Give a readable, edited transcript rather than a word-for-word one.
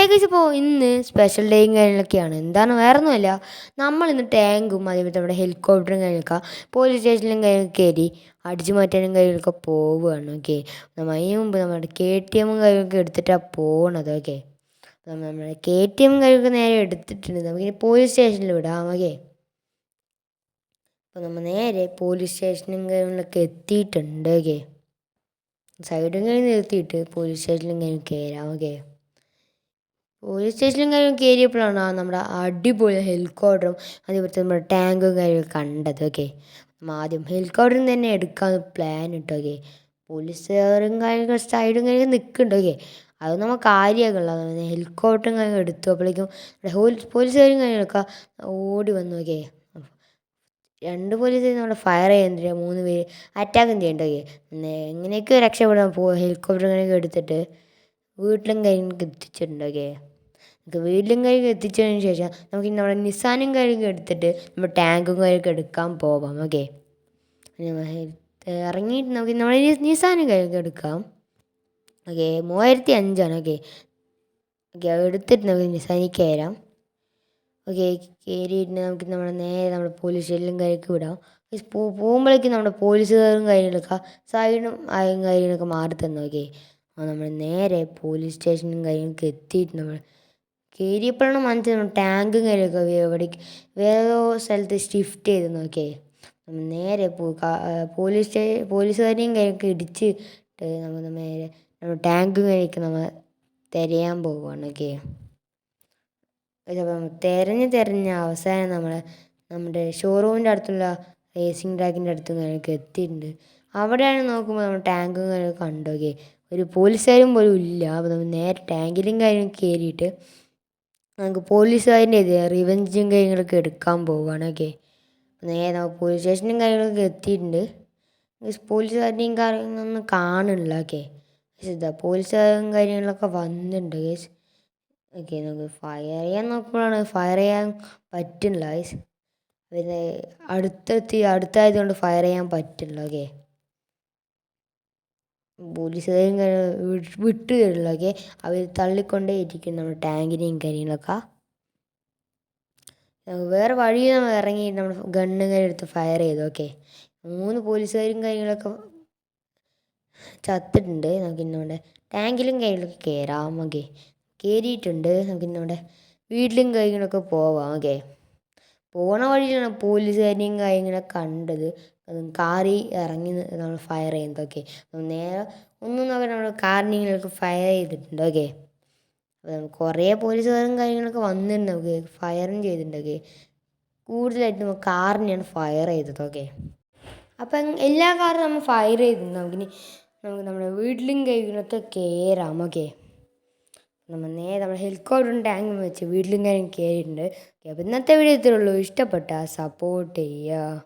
Guys, ഇപ്പോൾ ഇന്ന് special ഡേയും കാര്യങ്ങളൊക്കെയാണ്. എന്താണ് വേറൊന്നുമല്ല, നമ്മളിന്ന് ടാങ്കും അതേപോലെ നമ്മുടെ ഹെലികോപ്റ്ററും കാര്യങ്ങളൊക്കെ പോലീസ് സ്റ്റേഷനിലും കാര്യങ്ങളൊക്കെ കയറി അടിച്ചു മാറ്റാനും കാര്യങ്ങളൊക്കെ പോവുകയാണ്. ഓക്കെ, അതിന് മുമ്പ് നമ്മുടെ KTM കാര്യങ്ങളൊക്കെ എടുത്തിട്ടാണ് പോകണത്. ഓക്കെ, നമ്മുടെ KTM കാര്യങ്ങളൊക്കെ നേരെ എടുത്തിട്ടുണ്ട്. നമുക്കിനി പോലീസ് സ്റ്റേഷനിൽ വിടാം. ഓക്കെ, അപ്പോൾ നമ്മൾ നേരെ പോലീസ് സ്റ്റേഷനും കാര്യങ്ങളൊക്കെ എത്തിയിട്ടുണ്ട്. ഓക്കെ, സൈഡും കഴിഞ്ഞ് നിർത്തിയിട്ട് പോലീസ് സ്റ്റേഷനിലും കാര്യം കയറാം. ഓക്കെ, പോലീസ് സ്റ്റേഷനിലും കാര്യം കയറിയപ്പോഴാണ് നമ്മുടെ അടിപൊളി ഹെലികോപ്റ്ററും അതേപോലത്തെ നമ്മുടെ ടാങ്കും കാര്യമൊക്കെ കണ്ടത്. ഓക്കെ, നമ്മൾ ആദ്യം ഹെലികോപ്റ്ററിൽ തന്നെ എടുക്കാമെന്ന് പ്ലാൻ ഇട്ടു. ഓക്കെ, പോലീസുകാരും കാര്യങ്ങൾ സൈഡും കാര്യം നിൽക്കുന്നുണ്ട്. ഓക്കെ, അത് നമ്മൾ കാര്യമാക്കുള്ള ഹെലികോപ്റ്ററും കാര്യം എടുത്തു. അപ്പോഴേക്കും പോലീസുകാരും കാര്യങ്ങളൊക്കെ ഓടി വന്നു. ഓക്കെ, 2 പോലീസുകാർ നമ്മുടെ ഫയർ ചെയ്യുന്നില്ല, 3 പേര് അറ്റാക്കും ചെയ്യേണ്ട. ഓക്കെ, എങ്ങനെയൊക്കെ രക്ഷപ്പെടാൻ ഹെലികോപ്റ്റർ കാര്യമൊക്കെ എടുത്തിട്ട് വീട്ടിലും കാര്യങ്ങൾക്ക് എത്തിച്ചിട്ടുണ്ട്. ഓക്കെ, നമുക്ക് വീട്ടിലും കാര്യമൊക്കെ എത്തിച്ചതിന് ശേഷം നമുക്ക് നമ്മുടെ നിസാനും കാര്യമൊക്കെ എടുത്തിട്ട് നമ്മൾ ടാങ്കും കാര്യമൊക്കെ എടുക്കാൻ പോവാം. ഓക്കെ, ഇറങ്ങിയിട്ട് നമുക്ക് നമ്മുടെ നിസാനും കാര്യമൊക്കെ എടുക്കാം. ഓക്കെ, 3005 ഓക്കെ ഓക്കെ, അത് എടുത്തിട്ട് നമുക്ക് നിസാനിൽ കയറാം. ഓക്കെ, കയറിയിട്ട് നമുക്ക് നേരെ നമ്മുടെ പോലീസ് സ്റ്റേഷനിലും കാര്യമൊക്കെ വിടാം. പോകുമ്പോഴേക്കും നമ്മുടെ പോലീസുകാരും കാര്യങ്ങളൊക്കെ സൈഡും ആയും കാര്യങ്ങളൊക്കെ മാറി തന്നു. ഓക്കെ, നമ്മൾ നേരെ പോലീസ് സ്റ്റേഷനും കാര്യങ്ങളൊക്കെ എത്തിയിട്ട് നമ്മൾ കയറിയപ്പോഴാണ് മനസ്സിലാവും ടാങ്കും കാര്യമൊക്കെ എവിടേക്ക് വേറെ സ്ഥലത്ത് ഷിഫ്റ്റ് ചെയ്ത്. നോക്കിയേ, നമ്മൾ നേരെ പോലീസുകാരെയും കാര്യമൊക്കെ ഇടിച്ചിട്ട് നമ്മൾ നേരെ നമ്മൾ ടാങ്കും കാര്യമൊക്കെ നമ്മൾ തിരയാൻ പോവുകയാണ്. ഓക്കെ, തിരഞ്ഞ് അവസാനം നമ്മുടെ ഷോറൂമിൻ്റെ അടുത്തുള്ള റേസിംഗ് ട്രാക്കിൻ്റെ അടുത്തും കാര്യമൊക്കെ എത്തിയിട്ടുണ്ട്. അവിടെയാണ് നോക്കുമ്പോൾ നമ്മൾ ടാങ്കും കാര്യമൊക്കെ കണ്ടു. ഓക്കെ, ഒരു പോലീസുകാരും പോലും ഇല്ല. അപ്പോൾ നമ്മൾ നേരെ ടാങ്കിലും കാര്യം കയറിയിട്ട് നമുക്ക് പോലീസുകാരൻ്റെ റിവെഞ്ചും കാര്യങ്ങളൊക്കെ എടുക്കാൻ പോവുകയാണ്. ഓക്കെ, നേരെ നമുക്ക് പോലീസ് സ്റ്റേഷനും കാര്യങ്ങളൊക്കെ എത്തിയിട്ടുണ്ട്. പോലീസുകാരുടെയും കാര്യങ്ങളൊന്നും കാണുന്നില്ല. ഓക്കെ, ഇതാ പോലീസുകാരും കാര്യങ്ങളൊക്കെ വന്നിട്ടുണ്ട്. ഗേസ്, ഓക്കെ, നമുക്ക് ഫയർ ചെയ്യാൻ നോക്കുമ്പോഴാണ് ഫയർ ചെയ്യാൻ പറ്റുന്നില്ല. ഗേസ്, പിന്നെ അടുത്തായതുകൊണ്ട് ഫയർ ചെയ്യാൻ പറ്റില്ല. ഓക്കെ, പോലീസുകാരും വിട്ടു തരില്ല. ഓക്കെ, അവർ തള്ളിക്കൊണ്ടേ ഇരിക്കും നമ്മുടെ ടാങ്കിനെയും കാര്യങ്ങളൊക്കെ. വേറെ വഴിയിൽ നമ്മൾ ഇറങ്ങി നമ്മൾ ഗണ്ണ് കാര്യം എടുത്ത് ഫയർ ചെയ്തു. ഓക്കെ, 3 പോലീസുകാരും കാര്യങ്ങളൊക്കെ ചത്തിട്ടുണ്ട്. നമുക്ക് ഇന്നോടെ ടാങ്കിലും കാര്യങ്ങളൊക്കെ കയറാം. ഓക്കെ, കയറിയിട്ടുണ്ട്. നമുക്ക് ഇന്നോടെ വീട്ടിലും കാര്യങ്ങളൊക്കെ പോവാം. ഓക്കെ, പോണ വഴിയിലാണ് പോലീസുകാരെയും കാര്യങ്ങളൊക്കെ കണ്ടത്. കാറി ഇറങ്ങി നമ്മൾ ഫയർ ചെയ്യുന്നത്. ഓക്കെ, നേരെ ഒന്നും നോക്കാൻ നമ്മൾ കാറിനെങ്കിലൊക്കെ ഫയർ ചെയ്തിട്ടുണ്ട്. ഓക്കെ, അപ്പോൾ കുറേ പോലീസുകാരും കാര്യങ്ങളൊക്കെ വന്നിട്ടുണ്ട്. നമുക്ക് ഫയറും ചെയ്തിട്ടുണ്ട്. ഓക്കെ, കൂടുതലായിട്ട് നമ്മൾ കാറിനെയാണ് ഫയർ ചെയ്തത്. ഓക്കെ, അപ്പം എല്ലാ കാറും നമ്മൾ ഫയർ ചെയ്തിട്ടുണ്ട്. നമുക്ക് നമ്മുടെ വീട്ടിലും കാര്യങ്ങളൊക്കെ കയറാം. ഓക്കെ, നമ്മൾ നേരെ നമ്മുടെ ഹെലികോപ്റ്ററും ടാങ്കും വെച്ച് വീട്ടിലും കാര്യം കയറിയിട്ടുണ്ട്. ഓക്കെ, അപ്പോൾ ഇന്നത്തെ വീഡിയോ ഇത്രയേ ഉള്ളൂ. ഇഷ്ടപ്പെട്ടാൽ സപ്പോർട്ട് ചെയ്യുക.